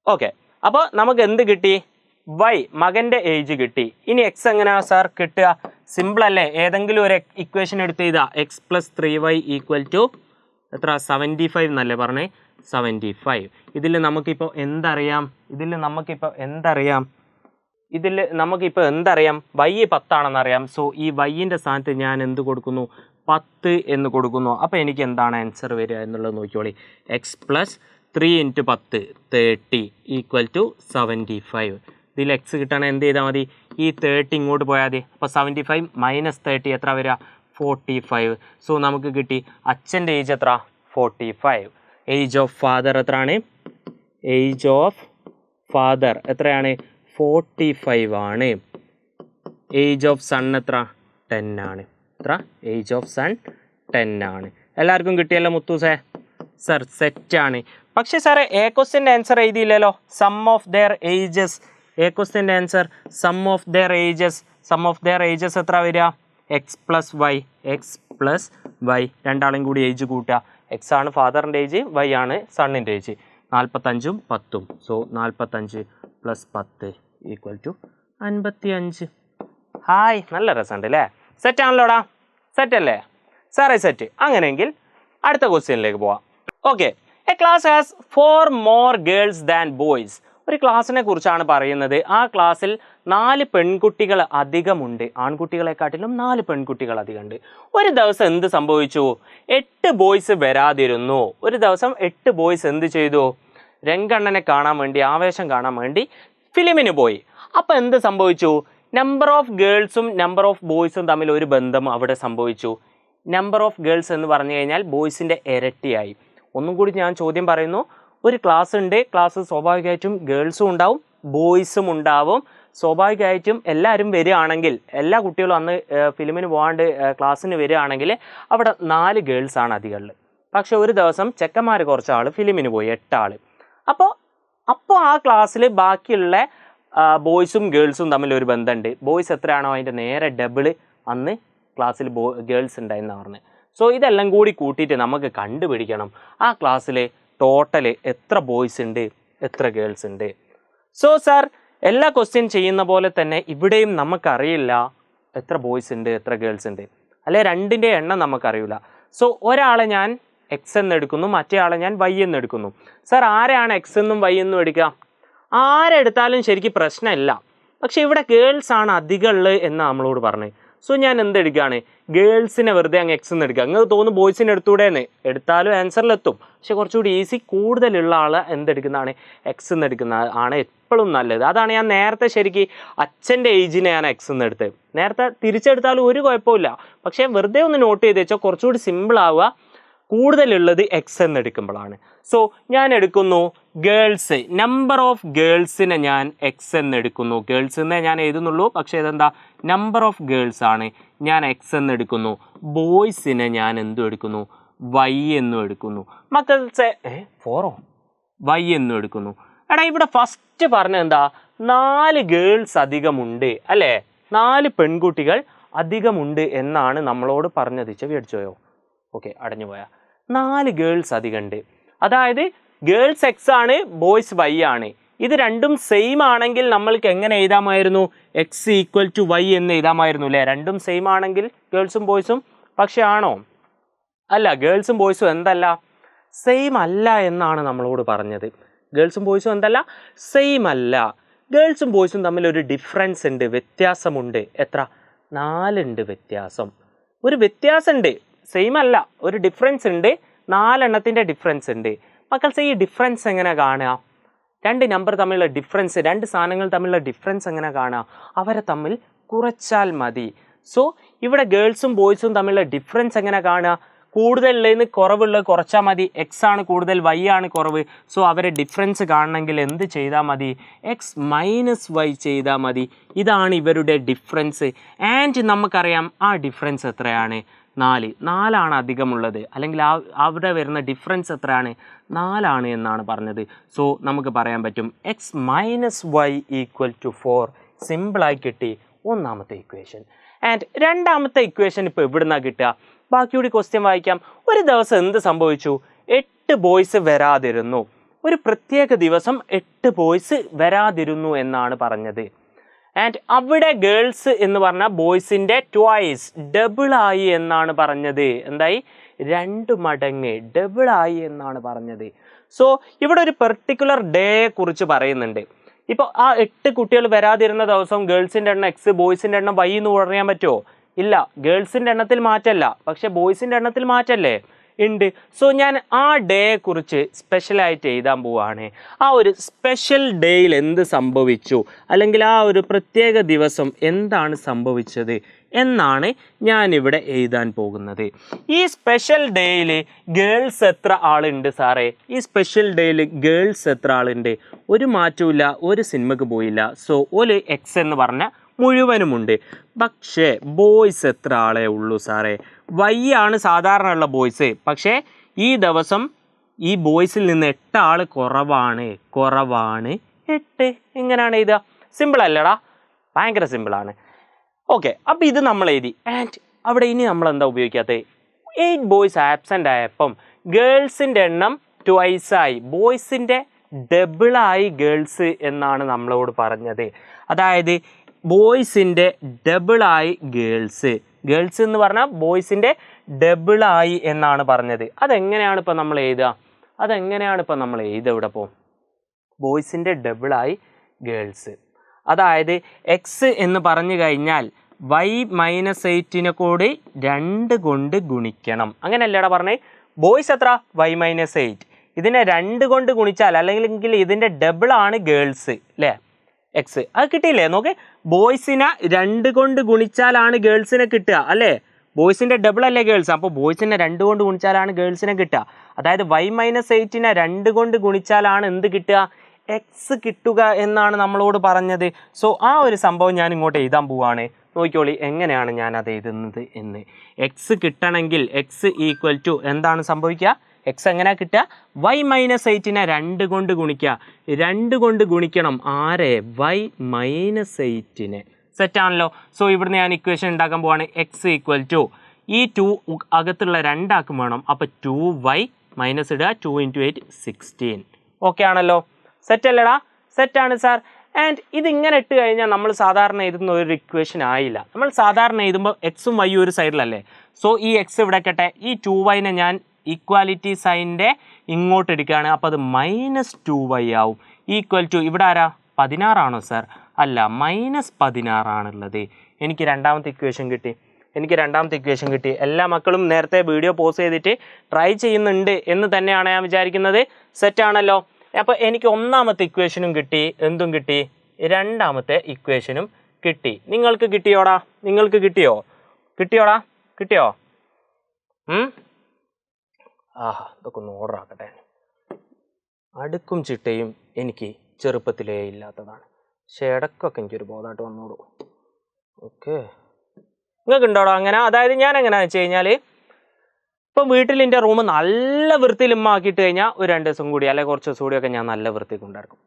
Okay, അപ്പോൾ നമുക്ക് എന്ത് കിട്ടി? y മകൻ്റെ ഏജ് കിട്ടി. ഇനി എക്സ് എങ്ങനെയാ സാർ കിട്ടുക? സിമ്പിൾ അല്ലേ. ഏതെങ്കിലും ഒരു ഇക്വേഷൻ എടുത്ത് ചെയ്താൽ x + 3y = എത്ര? 75 എന്നല്ലേ പറഞ്ഞേ? 75. ഇതിൽ നമുക്കിപ്പോൾ എന്തറിയാം? y 10 ആണെന്നറിയാം. സോ ഈ y-ൻ്റെ സ്ഥാനത്ത് ഞാൻ എന്ത് കൊടുക്കുന്നു? 10 എന്ന് കൊടുക്കുന്നു. അപ്പോൾ എനിക്ക് എന്താണ് ആൻസർ വരിക എന്നുള്ളത് നോക്കിയോളി. x + 3 × 10 30 = 75. ഇതിൽ എക്സ് കിട്ടണം എന്ത് ചെയ്താൽ മതി? ഈ 30 ഇങ്ങോട്ട് പോയാൽ മതി. അപ്പോൾ 75 - 30 എത്ര വരിക? 45. സോ നമുക്ക് കിട്ടി അച്ഛൻ്റെ ഏജ് എത്ര? 45. ഏജ് ഓഫ് ഫാദർ എത്രയാണ്? ഏജ് ഓഫ് ഫാദർ എത്രയാണ്? 45 ആണ്. ഏജ് ഓഫ് സൺ എത്ര? 10 ആണ്. എത്ര? ഏജ് ഓഫ് സൺ 10 ആണ്. എല്ലാവർക്കും കിട്ടിയല്ലോ മുത്തൂസേ? സർ സെറ്റാണ്. പക്ഷേ സാറേ എ ക്വസ്റ്റ്യൻ്റെ ആൻസർ എഴുതിയില്ലല്ലോ. Sum of their ages. A ക്വസ്റ്റ്യൻ്റെ answer sum of their ages. Sum of their ages എത്ര വരിക? x + y. രണ്ടാളും കൂടി ഏജ് കൂട്ടുക. എക്സ് ആണ് ഫാദറിൻ്റെ ഏജ്, y ആണ് സണ്ണിൻ്റെ ഏജ്. 45ഉം 10ഉം. സോ 45 + 10 = 55. ഹായ്, നല്ല രസമുണ്ട് അല്ലേ? സെറ്റാണല്ലോടാ? സെറ്റല്ലേ സാറേ? സെറ്റ്. അങ്ങനെയെങ്കിൽ അടുത്ത ക്വസ്റ്റ്യനിലേക്ക് പോവാം. Okay, A class has 4 more girls than boys. ഒരു ക്ലാസ്സിനെ കുറിച്ചാണ് പറയുന്നത്. ആ ക്ലാസ്സിൽ 4 പെൺകുട്ടികൾ അധികമുണ്ട്. ആൺകുട്ടികളെക്കാട്ടിലും 4 പെൺകുട്ടികൾ അധികമുണ്ട്. ഒരു ദിവസം എന്ത് സംഭവിച്ചു? 8 ബോയ്സ് വരാതിരുന്നു. ഒരു ദിവസം 8 ബോയ്സ് എന്ത് ചെയ്തു? രംഗണ്ണനെ കാണാൻ വേണ്ടി, ആവേശം കാണാൻ വേണ്ടി ഫിലിമിന് പോയി. അപ്പോൾ എന്ത് സംഭവിച്ചു? നമ്പർ ഓഫ് ഗേൾസും നമ്പർ ഓഫ് ബോയ്സും തമ്മിൽ ഒരു ബന്ധം അവിടെ സംഭവിച്ചു. നമ്പർ ഓഫ് ഗേൾസ് എന്ന് പറഞ്ഞു കഴിഞ്ഞാൽ ബോയ്സിൻ്റെ ഇരട്ടിയായി. ഒന്നും കൂടി ഞാൻ ചോദ്യം പറയുന്നു. ഒരു ക്ലാസ് ഉണ്ട്. ക്ലാസ് സ്വാഭാവികമായിട്ടും ഗേൾസും ഉണ്ടാവും, ബോയ്സും ഉണ്ടാവും. സ്വാഭാവികമായിട്ടും എല്ലാവരും വരികയാണെങ്കിൽ, എല്ലാ കുട്ടികളും അന്ന് ഫിലിമിന് പോകാണ്ട് ക്ലാസ്സിന് വരികയാണെങ്കിൽ അവിടെ 4 ഗേൾസാണ് അധികമുള്ളത്. പക്ഷെ ഒരു ദിവസം ചെക്കന്മാർ കുറച്ച് ആൾ ഫിലിമിന് പോയി, 8 ആൾ. അപ്പോൾ ആ ക്ലാസ്സിൽ ബാക്കിയുള്ള ബോയ്സും ഗേൾസും തമ്മിൽ ഒരു ബന്ധമുണ്ട്. ബോയ്സ് എത്രയാണോ അതിൻ്റെ നേരെ ഡബിൾ അന്ന് ക്ലാസ്സിൽ ഗേൾസ് ഉണ്ടായെന്നാണ് പറഞ്ഞത്. സോ ഇതെല്ലാം കൂടി കൂട്ടിയിട്ട് നമുക്ക് കണ്ടുപിടിക്കണം ആ ക്ലാസ്സിൽ ടോട്ടൽ എത്ര ബോയ്സ് ഉണ്ട്, എത്ര ഗേൾസ് ഉണ്ട്. സോ സാർ എല്ലാ ക്വസ്റ്റ്യൻ ചെയ്യുന്ന പോലെ തന്നെ ഇവിടെയും നമുക്കറിയില്ല എത്ര ബോയ്സ് ഉണ്ട്, എത്ര ഗേൾസ് ഉണ്ട്, അല്ലെ രണ്ടിൻ്റെ എണ്ണം നമുക്കറിയില്ല. സോ ഒരാളെ ഞാൻ എക്സ് എന്ന് എടുക്കുന്നു, മറ്റേ ആളെ ഞാൻ വൈ എന്ന് എടുക്കുന്നു. സാർ ആരെയാണ് എക്സ് എന്നും വൈ എന്നും എടുക്കുക? ആരെടുത്താലും ശരിക്കും പ്രശ്നമില്ല. പക്ഷെ ഇവിടെ ഗേൾസ് ആണ് അധികമുള്ളത് എന്ന് നമ്മളോട് പറഞ്ഞത്. സോ ഞാൻ എന്തെടുക്കുകയാണ്, ഗേൾസിനെ വെറുതെ അങ്ങ് എക്സ് എന്ന് എടുക്കുക. നിങ്ങൾക്ക് തോന്നുന്നു ബോയ്സിനെ എടുത്തുകൂടെയെന്ന്, എടുത്താലും ആൻസറിലെത്തും. പക്ഷെ കുറച്ചുകൂടി ഈസി കൂടുതലുള്ള ആൾ എന്തെടുക്കുന്നതാണ്, എക്സ് എന്ന് എടുക്കുന്ന ആണ് എപ്പോഴും നല്ലത്. അതാണ് ഞാൻ നേരത്തെ ശരിക്കും അച്ഛൻ്റെ ഏജിനെ ഞാൻ എക്സ് എന്ന് എടുത്തത്. നേരത്തെ തിരിച്ചെടുത്താലും ഒരു കുഴപ്പമില്ല, പക്ഷേ വെറുതെ ഒന്ന് നോട്ട് ചെയ്ത് വെച്ചാൽ കുറച്ചുകൂടി സിമ്പിൾ ആവുക കൂടുതലുള്ളത് എക്സ് എന്ന് എടുക്കുമ്പോഴാണ്. സോ ഞാൻ എടുക്കുന്നു ഗേൾസ്, നമ്പർ ഓഫ് ഗേൾസിനെ ഞാൻ എക്സ് എന്ന് എടുക്കുന്നു. ഗേൾസ് എന്നേ ഞാൻ എഴുതുന്നുള്ളൂ, പക്ഷേ ഇതെന്താ നമ്പർ ഓഫ് ഗേൾസ് ആണ്, ഞാൻ എക്സ് എന്ന് എടുക്കുന്നു. ബോയ്സിനെ ഞാൻ എന്തും എടുക്കുന്നു, വൈ എന്നും എടുക്കുന്നു. മക്കൾസെ 4 വൈ എന്നും എടുക്കുന്നു. എടാ ഇവിടെ ഫസ്റ്റ് പറഞ്ഞ എന്താ, 4 ഗേൾസ് അധികമുണ്ട് അല്ലേ, 4 പെൺകുട്ടികൾ അധികമുണ്ട് എന്നാണ് നമ്മളോട് പറഞ്ഞത്. ചെവി അടിച്ചോയോ? ഓക്കെ, അടഞ്ഞു പോയാ. 4 ഗേൾസ് അധികമുണ്ട്, അതായത് ഗേൾസ് എക്സ് ആണ്, ബോയ്സ് വൈ ആണ്. ഇത് രണ്ടും സെയിം ആണെങ്കിൽ നമ്മൾക്ക് എങ്ങനെ എഴുതാമായിരുന്നു, എക്സ് ഈക്വൽ ടു വൈ എന്ന് എഴുതാമായിരുന്നു അല്ലേ. രണ്ടും സെയിം ആണെങ്കിൽ ഗേൾസും ബോയ്സും. പക്ഷെ ആണോ? അല്ല, ഗേൾസും ബോയ്സും എന്തല്ല, സെയിം അല്ല എന്നാണ് നമ്മളോട് പറഞ്ഞത്. ഗേൾസും ബോയ്സും എന്തല്ല, സെയിം അല്ല. ഗേൾസും ബോയ്സും തമ്മിൽ ഒരു ഡിഫറൻസ് ഉണ്ട്, വ്യത്യാസമുണ്ട്. എത്ര? 4 ഉണ്ട് വ്യത്യാസം. ഒരു വ്യത്യാസമുണ്ട്, സെയിം അല്ല, ഒരു ഡിഫറൻസ് ഉണ്ട്, 4 എണ്ണത്തിൻ്റെ ഡിഫറൻസ് ഉണ്ട്. മക്കൾസ് ഈ ഡിഫറൻസ് എങ്ങനെ കാണുക? 2 നമ്പർ തമ്മിലുള്ള ഡിഫറൻസ്, 2 സാധനങ്ങൾ തമ്മിലുള്ള ഡിഫറൻസ് എങ്ങനെ കാണുക? അവരെ തമ്മിൽ കുറച്ചാൽ മതി. സോ ഇവിടെ ഗേൾസും ബോയ്സും തമ്മിലുള്ള ഡിഫറൻസ് എങ്ങനെ കാണുക? കൂടുതലുള്ളതിന് കുറവുള്ളത് കുറച്ചാൽ മതി. എക്സ് ആണ് കൂടുതൽ, വൈ ആണ് കുറവ്. സോ അവരെ ഡിഫറൻസ് കാണണമെങ്കിൽ എന്ത് ചെയ്താൽ മതി? എക്സ് മൈനസ് വൈ ചെയ്താൽ മതി. ഇതാണ് ഇവരുടെ ഡിഫറൻസ്. ആൻഡ് നമുക്കറിയാം ആ ഡിഫറൻസ് എത്രയാണ്? 4 ആണ് അധികമുള്ളത്, അല്ലെങ്കിൽ അവിടെ വരുന്ന ഡിഫറൻസ് എത്രയാണ്? 4 ആണ് എന്നാണ് പറഞ്ഞത്. സോ നമുക്ക് പറയാൻ പറ്റും X minus Y equal to 4. സിമ്പിളായി കിട്ടി ഒന്നാമത്തെ ഇക്വേഷൻ. ആൻഡ് രണ്ടാമത്തെ ഇക്വേഷൻ ഇപ്പോൾ എവിടുന്നാണ് കിട്ടുക? ബാക്കിയൂടി ക്വസ്റ്റ്യൻ വായിക്കാം. ഒരു ദിവസം എന്ത് സംഭവിച്ചു? 8 ബോയ്സ് വരാതിരുന്നു. ഒരു പ്രത്യേക ദിവസം 8 ബോയ്സ് വരാതിരുന്നു എന്നാണ് പറഞ്ഞത്. ആൻഡ് അവിടെ ഗേൾസ് എന്ന് പറഞ്ഞാൽ ബോയ്സിൻ്റെ ട്വൈസ്, ഡബിളായി എന്നാണ് പറഞ്ഞത്. എന്തായി? 2 മടങ്ങ് ഡബിളായി എന്നാണ് പറഞ്ഞത്. സോ ഇവിടെ ഒരു പെർട്ടിക്കുലർ ഡേയെ കുറിച്ച് പറയുന്നുണ്ട്. ഇപ്പോൾ ആ 8 കുട്ടികൾ വരാതിരുന്ന ദിവസം ഗേൾസിൻ്റെ എണ്ണം എക്സ്, ബോയ്സിൻ്റെ എണ്ണം വൈ എന്ന് പറയാൻ പറ്റുമോ? ഇല്ല. ഗേൾസിൻ്റെ എണ്ണത്തിൽ മാറ്റമല്ല, പക്ഷെ ബോയ്സിൻ്റെ എണ്ണത്തിൽ മാറ്റമല്ലേ? ഉണ്ട്. സോ ഞാൻ ആ ഡേയെ കുറിച്ച് സ്പെഷ്യലായിട്ട് എഴുതാൻ പോവുകയാണ്. ആ ഒരു സ്പെഷ്യൽ ഡേയിൽ എന്ത് സംഭവിച്ചു, അല്ലെങ്കിൽ ആ ഒരു പ്രത്യേക ദിവസം എന്താണ് സംഭവിച്ചത് എന്നാണ് ഞാനിവിടെ എഴുതാൻ പോകുന്നത്. ഈ സ്പെഷ്യൽ ഡേയിൽ ഗേൾസ് എത്ര ആളുണ്ട് സാറേ? ഈ സ്പെഷ്യൽ ഡേയിൽ ഗേൾസ് എത്ര ആളുണ്ട്? ഒരു മാറ്റമില്ല, ഒരു സിനിമക്ക് പോയില്ല. സോ ഒരു എക്സ് എന്ന് പറഞ്ഞ മുഴുവനുമുണ്ട്. പക്ഷേ ബോയ്സ് എത്ര ആളെ ഉള്ളൂ സാറേ? വൈ ആണ് സാധാരണ ഉള്ള ബോയ്സ്, പക്ഷേ ഈ ദിവസം ഈ ബോയ്സിൽ നിന്ന് 8 ആൾ കുറവാണ്. 8 ഇങ്ങനെയാണ് എഴുതുക. സിമ്പിൾ അല്ലടാ? ഭയങ്കര സിമ്പിളാണ്. ഓക്കെ, അപ്പോൾ ഇത് നമ്മൾ എഴുതി. ആൻഡ് അവിടെ ഇനി നമ്മൾ എന്താ ഉപയോഗിക്കാത്തത്? 8 ബോയ്സ് ആബ്സെൻ്റ് ആയപ്പം ഗേൾസിൻ്റെ എണ്ണം ട്വൈസായി, ബോയ്സിൻ്റെ ഡബിളായി ഗേൾസ് എന്നാണ് നമ്മളോട് പറഞ്ഞത്. അതായത് ബോയ്സിൻ്റെ ഡബിളായി ഗേൾസ്, ഗേൾസ് എന്ന് പറഞ്ഞാൽ ബോയ്സിൻ്റെ ഡബിളായി എന്നാണ് പറഞ്ഞത്. അതെങ്ങനെയാണ് ഇപ്പോൾ നമ്മൾ എഴുതുക? ഇവിടെ ഇപ്പോൾ ബോയ്സിൻ്റെ ഡബിളായി ഗേൾസ്, അതായത് എക്സ് എന്ന് പറഞ്ഞു കഴിഞ്ഞാൽ വൈ മൈനസ് 8 കൂടി 2 കൊണ്ട് ഗുണിക്കണം. അങ്ങനെയല്ലേടാ പറഞ്ഞേ? ബോയ്സ് എത്ര? Y minus 8. ഇതിനെ 2 കൊണ്ട് ഗുണിച്ചാൽ, അല്ലെങ്കിൽ ഇതിൻ്റെ ഡബിളാണ് ഗേൾസ് അല്ലേ, എക്സ്. അത് കിട്ടിയില്ലേ? നോക്ക്, ബോയ്സിനെ 2 കൊണ്ട് ഗുണിച്ചാലാണ് ഗേൾസിനെ കിട്ടുക അല്ലേ? ബോയ്സിൻ്റെ ഡബിൾ അല്ലേ ഗേൾസ്? അപ്പോൾ ബോയ്സിനെ 2 കൊണ്ട് ഗുണിച്ചാലാണ് ഗേൾസിനെ കിട്ടുക. അതായത് വൈ മൈനസ് 8നെ 2 കൊണ്ട് ഗുണിച്ചാലാണ് എന്ത് കിട്ടുക? എക്സ് കിട്ടുക എന്നാണ് നമ്മളോട് പറഞ്ഞത്. സോ ആ ഒരു സംഭവം ഞാൻ ഇങ്ങോട്ട് എഴുതാൻ പോവുകയാണ്. നോക്കിക്കോളി എങ്ങനെയാണ് ഞാൻ അത് എഴുതുന്നത് എന്ന്. എക്സ് കിട്ടണമെങ്കിൽ എക്സ് ഈക്വൽ ടു എന്താണ് സംഭവിക്കുക? എക്സ് എങ്ങനെയാണ് കിട്ടുക? വൈ മൈനസ് 8നെ 2 കൊണ്ട് ഗുണിക്കുക. 2 കൊണ്ട് ഗുണിക്കണം ആരെ? വൈ മൈനസ് 8നെ. സെറ്റാണല്ലോ. സോ ഇവിടുന്ന് ഞാൻ ഇക്വേഷൻ ഉണ്ടാക്കാൻ പോവാണ്. എക്സ് ഈക്വൽ ടു ഈ 2 അകത്തുള്ള 2 ആക്കും വേണം. അപ്പോൾ 2y മൈനസ് ഇടുക. 2 × 8 16. ഓക്കെ ആണല്ലോ? സെറ്റ് അല്ലടാ? സെറ്റാണ് സാർ. ആൻഡ് ഇതിങ്ങനെ ഇട്ട് കഴിഞ്ഞാൽ നമ്മൾ സാധാരണ എഴുതുന്ന ഒരു ഇക്വേഷൻ ആയില്ല. നമ്മൾ സാധാരണ എഴുതുമ്പോൾ എക്സും വൈയും ഒരു സൈഡിലല്ലേ. സോ ഈ എക്സ് ഇവിടെ കട്ടെ, ഈ 2y ഞാൻ ഈക്വാലിറ്റി സൈനിൻ്റെ ഇങ്ങോട്ട് എടുക്കുകയാണ്. അപ്പോൾ അത് -2y ആവും. ഈക്വൽ ടു ഇവിടെ ആരാ? 16 ആണോ സാർ? അല്ല -16 എനിക്ക് രണ്ടാമത്തെ ഇക്വേഷൻ കിട്ടി. എല്ലാ മക്കളും നേരത്തെ വീഡിയോ പോസ് ചെയ്തിട്ട് ട്രൈ ചെയ്യുന്നുണ്ട് എന്ന് തന്നെയാണ് ഞാൻ വിചാരിക്കുന്നത്. സെറ്റാണല്ലോ. അപ്പോൾ എനിക്ക് ഒന്നാമത്തെ ഇക്വേഷനും കിട്ടി, എന്തും കിട്ടി, രണ്ടാമത്തെ ഇക്വേഷനും കിട്ടി. നിങ്ങൾക്ക് കിട്ടിയോടാ? കിട്ടിയോ? ഇതൊക്കെ ഒന്ന് ഓർഡർ ആക്കട്ടെ. അടുക്കും ചിട്ടയും എനിക്ക് ചെറുപ്പത്തിലേ ഇല്ലാത്തതാണ്. പക്ഷേ ഇടയ്ക്കൊക്കെ എനിക്കൊരു ബോധമായിട്ട് വന്നോളൂ. ഓക്കെ, നിങ്ങൾക്ക് ഉണ്ടോടോ അങ്ങനെ? അതായത് ഞാൻ എങ്ങനെയാണെന്ന് വെച്ച് കഴിഞ്ഞാൽ, ഇപ്പം വീട്ടിൽ എൻ്റെ റൂം നല്ല വൃത്തിയിൽ ആക്കിയിട്ട് കഴിഞ്ഞാൽ ഒരു 2 ദിവസം കൂടി അല്ലെങ്കിൽ കുറച്ച് ദിവസം കൂടിയൊക്കെ ഞാൻ നല്ല വൃത്തി കൊണ്ടിറക്കും.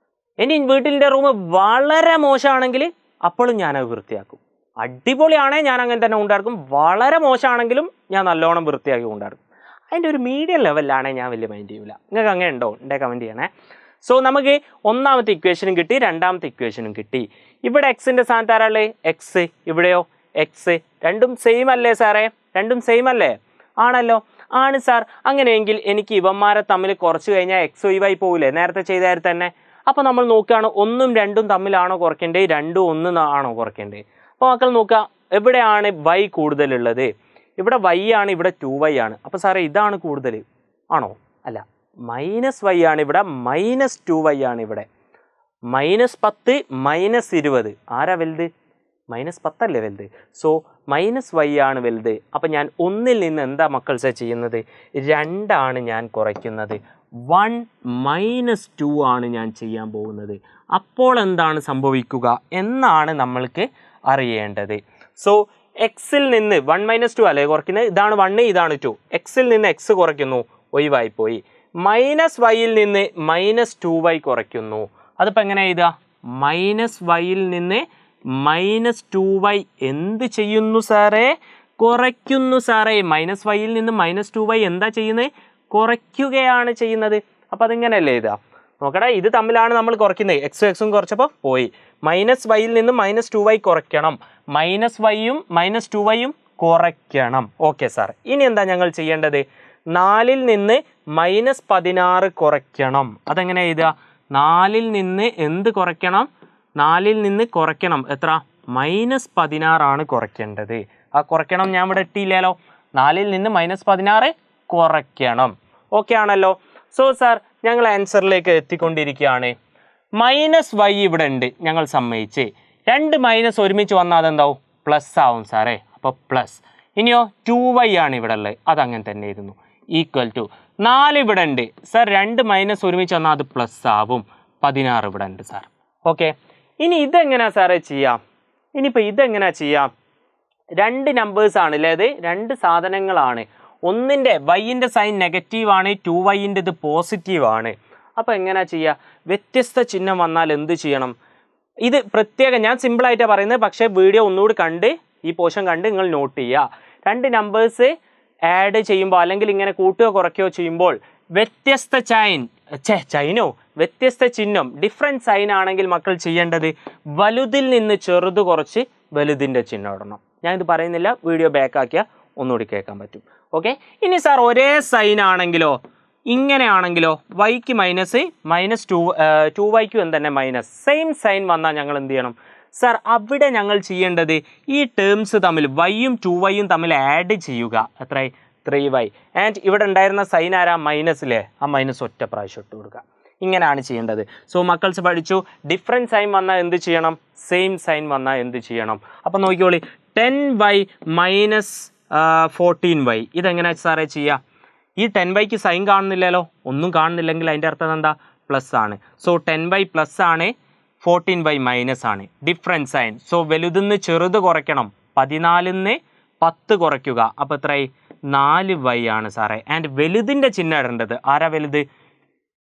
ഇനി വീട്ടിൻ്റെ റൂം വളരെ മോശമാണെങ്കിൽ അപ്പോഴും ഞാനത് വൃത്തിയാക്കും. അടിപൊളിയാണെങ്കിൽ ഞാൻ അങ്ങനെ തന്നെ കൊണ്ടിറക്കും. വളരെ മോശമാണെങ്കിലും ഞാൻ നല്ലോണം വൃത്തിയാക്കി കൊണ്ടിറക്കും. അതിൻ്റെ ഒരു മീഡിയം ലെവലിലാണെങ്കിൽ ഞാൻ വലിയ മൈൻഡ് ചെയ്യില്ല. നിങ്ങൾക്ക് അങ്ങനെ ഉണ്ടോ? കമൻറ്റ് ചെയ്യണേ. സോ നമുക്ക് ഒന്നാമത്തെ ഇക്വേഷനും കിട്ടി, രണ്ടാമത്തെ ഇക്വേഷനും കിട്ടി. ഇവിടെ എക്സിൻ്റെ സ്ഥാനത്ത് ആരാളേ? എക്സ്. ഇവിടെയോ എക്സ്. രണ്ടും സെയിം അല്ലേ സാറേ? ആണല്ലോ. ആണ് സാർ. അങ്ങനെയെങ്കിൽ എനിക്ക് ഇവന്മാരെ തമ്മിൽ കുറച്ച് കഴിഞ്ഞാൽ എക്സ് ഒഴിവായി പോകില്ലേ? നേരത്തെ ചെയ്താൽ തന്നെ. അപ്പോൾ നമ്മൾ നോക്കുകയാണ് 1ഉം 2ഉം തമ്മിലാണോ കുറയ്ക്കേണ്ടത്, 2ഉം 1 ആണോ കുറയ്ക്കേണ്ടത്? അപ്പോൾ മക്കൾ നോക്കുക, എവിടെയാണ് y കൂടുതലുള്ളത്? ഇവിടെ y ആണ്, ഇവിടെ 2y ആണ്. അപ്പോൾ സാറേ ഇതാണ് കൂടുതൽ ആണോ? അല്ല, -y ആണ് ഇവിടെ, -2y ആണ് ഇവിടെ. -10 -20 ആരാ വലുത്? -10 അല്ലേ വലുത്. സോ -y ആണ് വലുത്. അപ്പം ഞാൻ 1ൽ നിന്ന് എന്താ മക്കൾസെ ചെയ്യുന്നത്? 2 ആണ് ഞാൻ കുറയ്ക്കുന്നത്. 1 - 2 ആണ് ഞാൻ ചെയ്യാൻ പോകുന്നത്. അപ്പോൾ എന്താണ് സംഭവിക്കുക എന്നാണ് നമ്മൾക്ക് അറിയേണ്ടത്. സോ എക്സിൽ നിന്ന് 1 - 2 അല്ലേ കുറയ്ക്കുന്നത്? ഇതാണ് 1, ഇതാണ് 2. എക്സിൽ നിന്ന് എക്സ് കുറയ്ക്കുന്നു, ഒഴിവായിപ്പോയി. -yയിൽ നിന്ന് -2y കുറയ്ക്കുന്നു. അതിപ്പോൾ എങ്ങനെ എഴുതുക? -yയിൽ നിന്ന് -2y എന്ത് ചെയ്യുന്നു സാറേ? കുറയ്ക്കുന്നു സാറേ. -yയിൽ നിന്ന് -2y എന്താ ചെയ്യുന്നത്? കുറയ്ക്കുകയാണ് ചെയ്യുന്നത്. അപ്പോൾ അതിങ്ങനെയല്ലേ എഴുതുക? നോക്കടാ, ഇത് തമ്മിലാണ് നമ്മൾ കുറയ്ക്കുന്നത്. എക്സും കുറച്ചപ്പോൾ പോയി. -yയിൽ നിന്ന് -2y കുറയ്ക്കണം. -yയും -2yയും കുറയ്ക്കണം. Okay sir. ഇനി എന്താ ഞങ്ങൾ ചെയ്യേണ്ടത്? 4ൽ നിന്ന് -16 കുറയ്ക്കണം. അതെങ്ങനെ എഴുതുക? 4ൽ നിന്ന് എന്ത് കുറയ്ക്കണം? 4ൽ നിന്ന് കുറയ്ക്കണം. എത്ര? -16 ആണ് കുറയ്ക്കേണ്ടത്. ആ കുറയ്ക്കണം ഞാൻ ഇവിടെ ഇട്ടില്ലല്ലോ. 4ൽ നിന്ന് -16 കുറയ്ക്കണം. ഓക്കെ ആണല്ലോ. സോ സാർ, ഞങ്ങൾ ആൻസറിലേക്ക് എത്തിക്കൊണ്ടിരിക്കുകയാണ്. -y ഇവിടെ ഉണ്ട്, ഞങ്ങൾ സമ്മതിച്ച്. 2 മൈനസ് ഒരുമിച്ച് വന്നാൽ അതെന്താവും? പ്ലസ് ആവും സാറേ. അപ്പോൾ പ്ലസ്. ഇനിയോ 2y ആണ് ഇവിടെ ഉള്ളത്, അതങ്ങനെ തന്നെ ഇരുന്നു. ഈക്വൽ ടു 4 ഇവിടെ ഉണ്ട് സാർ. 2 മൈനസ് ഒരുമിച്ച് വന്നാൽ അത് പ്ലസ് ആവും. 16 ഇവിടെ ഉണ്ട് സാർ. ഓക്കെ. ഇനി ഇതെങ്ങനെയാ സാറേ ചെയ്യാം? ഇനിയിപ്പോൾ ഇതെങ്ങനെയാ ചെയ്യാം? 2 നമ്പേഴ്സാണ് അല്ലേ? അത് 2 സാധനങ്ങളാണ്. ഒന്നിൻ്റെ വൈൻ്റെ സൈൻ നെഗറ്റീവാണ്, 2yൻ്റെ ഇത് പോസിറ്റീവാണ്. അപ്പോൾ എങ്ങനെയാ ചെയ്യുക? വ്യത്യസ്ത ചിഹ്നം വന്നാൽ എന്ത് ചെയ്യണം? ഇത് പ്രത്യേകം ഞാൻ സിമ്പിളായിട്ടാണ് പറയുന്നത്, പക്ഷേ വീഡിയോ ഒന്നുകൂടി കണ്ട് ഈ പോർഷൻ കണ്ട് നിങ്ങൾ നോട്ട് ചെയ്യുക. 2 നമ്പേഴ്സ് ആഡ് ചെയ്യുമ്പോൾ അല്ലെങ്കിൽ ഇങ്ങനെ കൂട്ടുകയോ കുറയ്ക്കുകയോ ചെയ്യുമ്പോൾ വ്യത്യസ്ത വ്യത്യസ്ത ചിഹ്നം ഡിഫറെൻറ്റ് സൈൻ ആണെങ്കിൽ മക്കൾ ചെയ്യേണ്ടത് വലുതിൽ നിന്ന് ചെറുത് കുറച്ച് വലുതിൻ്റെ ചിഹ്നം ഇടണം. ഞാനിത് പറയുന്നില്ല, വീഡിയോ ബാക്കാക്കിയാൽ ഒന്നുകൂടി കേൾക്കാൻ പറ്റും. ഓക്കെ. ഇനി സാർ ഒരേ സൈൻ ആണെങ്കിലോ, ഇങ്ങനെയാണെങ്കിലോ, വൈക്ക് -2yക്കും എന്തെന്നെ മൈനസ്, സെയിം സൈൻ വന്നാൽ ഞങ്ങൾ എന്ത് ചെയ്യണം സാർ? അവിടെ ഞങ്ങൾ ചെയ്യേണ്ടത് ഈ ടേംസ് തമ്മിൽ വൈയും 2yയും തമ്മിൽ ആഡ് ചെയ്യുക. എത്രയായി? 3y. ആൻഡ് ഇവിടെ ഉണ്ടായിരുന്ന സൈൻ ആരാ? മൈനസിലെ, ആ മൈനസ് ഒറ്റ പ്രാവശ്യം ഇട്ട് കൊടുക്കുക. ഇങ്ങനെയാണ് ചെയ്യേണ്ടത്. സോ മക്കൾസ് പഠിച്ചു, ഡിഫറെൻറ്റ് സൈൻ വന്നാൽ എന്ത് ചെയ്യണം? സെയിം സൈൻ വന്നാൽ എന്ത് ചെയ്യണം? അപ്പോൾ നോക്കിക്കോളി, 10y - 14y. ഇതെങ്ങനെയാണ് സാറേ ചെയ്യുക? ഈ 10yക്ക് സൈൻ കാണുന്നില്ലല്ലോ, ഒന്നും കാണുന്നില്ലെങ്കിൽ അതിൻ്റെ അർത്ഥം എന്താ? പ്ലസ് ആണ്. സോ 10y പ്ലസ് ആണ്, 14y മൈനസ് ആണ്. Different sign. സോ വലുതിന്ന് ചെറുത് കുറയ്ക്കണം. 14ന്ന് 10 കുറയ്ക്കുക. അപ്പോൾ എത്രയായി? 4y ആണ് സാറേ. ആൻഡ് വലുതിൻ്റെ ചിഹ്നം ഇടേണ്ടത് ആരാ? വലുത്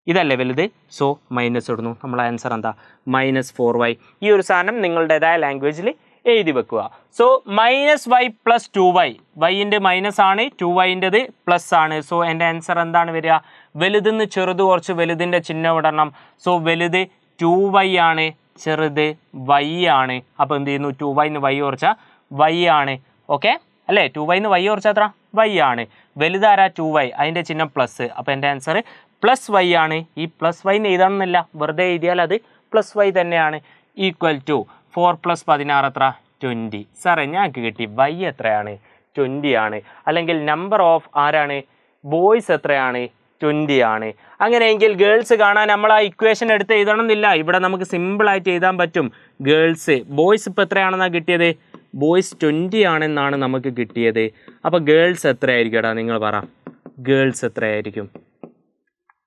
ഇതല്ലേ വലുത്. സോ മൈനസ് ഇടുന്നു. നമ്മളെ ആൻസർ എന്താ? -4y. ഈ ഒരു സാധനം നിങ്ങളുടേതായ ലാംഗ്വേജിൽ എഴുതി വെക്കുക. So -y + 2y. വൈൻ്റെ മൈനസ് ആണ്, 2yൻ്റെത് പ്ലസ് ആണ്. സോ എൻ്റെ ആൻസർ എന്താണ് വരിക? വലുതിന്ന് ചെറുത് കുറച്ച് വലുതിൻ്റെ ചിഹ്നം ഇടണം. സോ വലുത് 2y ആണ്, ചെറുത് y ആണ്. അപ്പോൾ എന്ത് ചെയ്യുന്നു? 2yന്ന് y കുറച്ചാൽ y ആണ്. ഓക്കെ അല്ലേ? 2yന്ന് y കുറച്ചാൽ എത്ര? y ആണ്. വലുതാരാ? 2y, അതിൻ്റെ ചിഹ്നം പ്ലസ്. അപ്പോൾ എൻ്റെ ആൻസർ +y ആണ്. ഈ +y എഴുതണമെന്നില്ല, വെറുതെ എഴുതിയാൽ അത് +y തന്നെയാണ്. ഈക്വൽ ടു 4 + 16 എത്ര 20. സാറേ ഞങ്ങൾക്ക് കിട്ടി y എത്രയാണ് 20 ആണ്. അല്ലെങ്കിൽ നമ്പർ ഓഫ് ആരാണ് ബോയ്സ് എത്രയാണ് 20 ആണ്. അങ്ങനെയെങ്കിൽ ഗേൾസ് കാണാൻ നമ്മൾ ആ ഇക്വേഷൻ എടുത്ത് എഴുതണമെന്നില്ല. ഇവിടെ നമുക്ക് സിമ്പിളായിട്ട് എഴുതാൻ പറ്റും. ബോയ്സ് ഇപ്പോൾ എത്രയാണെന്നാണ് കിട്ടിയത്? ബോയ്സ് 20 ആണെന്നാണ് നമുക്ക് കിട്ടിയത്. അപ്പോൾ ഗേൾസ് എത്രയായിരിക്കും എടാ നിങ്ങൾ പറ? ഗേൾസ് എത്രയായിരിക്കും?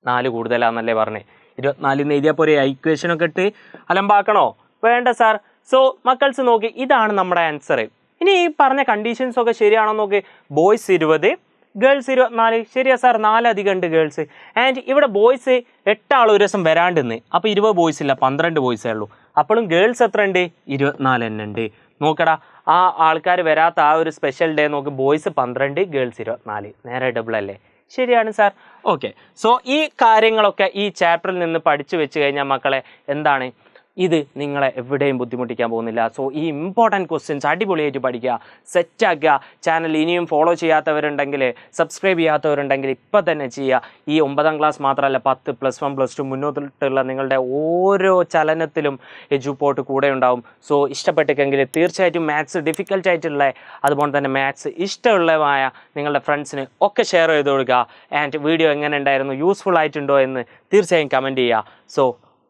4 കൂടുതലാണെന്നല്ലേ പറഞ്ഞേ. 24 എഴുതിയാൽ പോരെ? ഇക്വേഷനൊക്കെ ഇട്ട് അലമ്പാക്കണോ? വേണ്ട സാർ. സോ മക്കൾസ് നോക്കി, ഇതാണ് നമ്മുടെ ആൻസർ. ഇനി ഈ പറഞ്ഞ കണ്ടീഷൻസ് ഒക്കെ ശരിയാണോ നോക്കി. Boys 20, girls 24. ശരിയാ സാർ, 4 അധികം ഉണ്ട് ഗേൾസ്. ആൻഡ് ഇവിടെ ബോയ്സ് 8 ആൾ ഒരു ദിവസം വരാണ്ടെന്ന്. അപ്പോൾ 20 ബോയ്സ് ഇല്ല, 12 ബോയ്സേ ഉള്ളൂ. അപ്പോഴും ഗേൾസ് എത്ര ഉണ്ട്? 24 തന്നെ ഉണ്ട്. നോക്കടാ, ആ ആൾക്കാർ വരാത്ത ആ ഒരു സ്പെഷ്യൽ ഡേ നോക്ക്, ബോയ്സ് 12, ഗേൾസ് 24. നേരെ ഡബിൾ അല്ലേ? ശരിയാണ് സാർ. ഓക്കെ. സോ ഈ കാര്യങ്ങളൊക്കെ ഈ ചാപ്റ്ററിൽ നിന്ന് പഠിച്ചു വെച്ച് കഴിഞ്ഞാൽ മക്കളെ എന്താണ്, ഇത് നിങ്ങളെ എവിടെയും ബുദ്ധിമുട്ടിക്കാൻ പോകുന്നില്ല. സോ ഈ ഇമ്പോർട്ടൻറ്റ് ക്വസ്റ്റ്യൻസ് അടിപൊളിയായിട്ട് പഠിക്കുക, സെറ്റാക്കുക. ചാനൽ ഇനിയും ഫോളോ ചെയ്യാത്തവരുണ്ടെങ്കിൽ, സബ്സ്ക്രൈബ് ചെയ്യാത്തവരുണ്ടെങ്കിൽ ഇപ്പം തന്നെ ചെയ്യുക. ഈ 9ാം ക്ലാസ് മാത്രമല്ല, 10, +1, +2 മുന്നോട്ടുള്ള നിങ്ങളുടെ ഓരോ ചലനത്തിലും എജുപോർട്ട് കൂടെ ഉണ്ടാവും. സോ ഇഷ്ടപ്പെട്ടെങ്കിൽ തീർച്ചയായിട്ടും മാത്സ് ഡിഫിക്കൽട്ടായിട്ടുള്ള, അതുപോലെ തന്നെ മാത്സ് ഇഷ്ടമുള്ളതുമായ നിങ്ങളുടെ ഫ്രണ്ട്സിന് ഒക്കെ ഷെയർ ചെയ്ത് കൊടുക്കുക. ആൻഡ് വീഡിയോ എങ്ങനെ ഉണ്ടായിരുന്നു, യൂസ്ഫുൾ ആയിട്ടുണ്ടോ എന്ന് തീർച്ചയായും കമൻറ്റ് ചെയ്യുക. സോ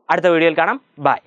അടുത്ത വീഡിയോയിൽ കാണാം. ബൈ.